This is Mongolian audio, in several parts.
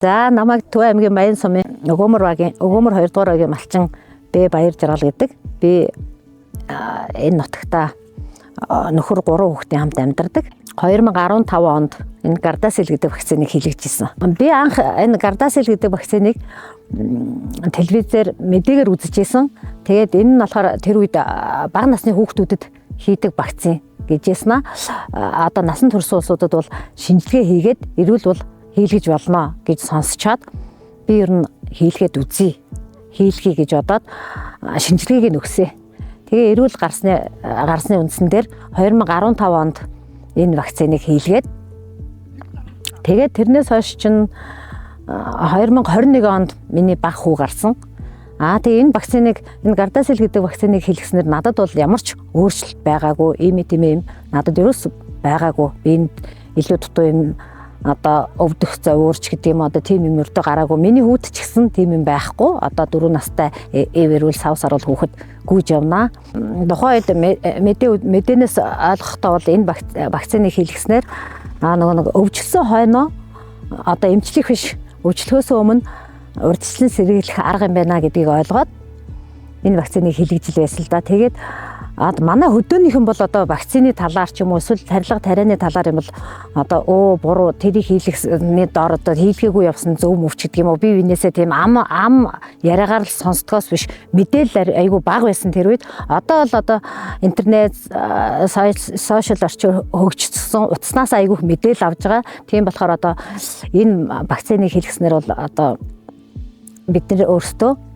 За намайг Төв аймгийн Баян сумын Өгөөмөр 2 дугаар багийн малчин Б Баяр Жаргал гэдэг. Би энэ нутагта нөхөр 3 хүүхдийн хамт амьдардаг. 2015 онд энэ Gardasil гэдэг вакциныг хийлгэжсэн. Би анх энэ Gardasil гэдэг вакциныг телевизээр мэдээгээр үзчихсэн. Тэгээд энэ нь болохоор тэр үед бага насны хүүхдүүдэд хийдэг вакцин гэжсэн. Одоо насан турш улсуудад бол шинжилгээ хийгээд ирүүл бол хийлгэж болно гэж сонсчоод би ер нь хийлгээд үзье. Хийлгэе гэж бодоод шинжилгээг нөгсөө. Тэгээ эрүүл гарсны үндсэн дээр 2015 онд энэ вакциныг хийлгээд тэгээд тэрнээс хойш чинь 2021 онд миний баг хүү гарсан. Тэгээ энэ вакциныг энэ Gardasil гэдэг вакциныг хийлгэснээр надад бол ямар ч өөрчлөлт байгаагүй, ийм надад ерөөс байгаагүй. Би энд илүү дутуу юм одоо өвдөх зовоорч гэдэг юм одоо тийм юм өртөө гараагүй. Миний хүүд ч гэсэн тийм юм байхгүй. Одоо 4 настай эвэрүүл сав саруул хүүхэд гүйж явнаа. Тухайн үед мэдээнээс ойлгохдоо бол энэ вакциныг хийлгэснээр нэг өвчлсөн хойноо одоо эмчлэх биш өвчлөхөөс өмнө урьдчилан сэргийлэх арга юм байна гэдгийг ойлгоод энэ вакциныг хийлгэж байсан л да. Тэгээд манай хөдөөнийхэн бол одоо вакцины талаар ч юм уу эсвэл тарилга тарианы талаар юм бол одоо буруу тэрийг хийлгэсний дор одоо хийлгээгүй явсан зөв мөвч гэдэг юм уу би бинээсээ тийм ам яриагаар л сонсдгоос биш мэдээлэл айгүй бага байсан тэр үед одоо бол интернет сошиал орчин хөгжсөн утаснаас айгүйх мэдээлэл авж байгаа. Тийм болохоор одоо энэ вакциныг хийлгэснээр бол одоо бид нэр өөрсдөө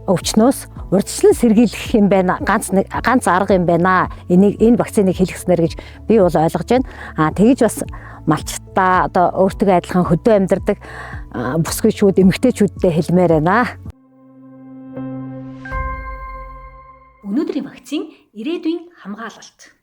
өвчнөөс урьдчилан сэргийлэх юм байна. Ганц арга юм байна. Энэ вакциныг хийлгэснээр гэж би бол ойлгож байна. Тэгэж бас малчтаа одоо өөртөө адилхан хөдөө амьдардаг бүсгүйчүүд, эмэгтэйчүүдтэй хэлмээр байна. Өнөөдрийн вакцин ирээдүйн хамгаалалт.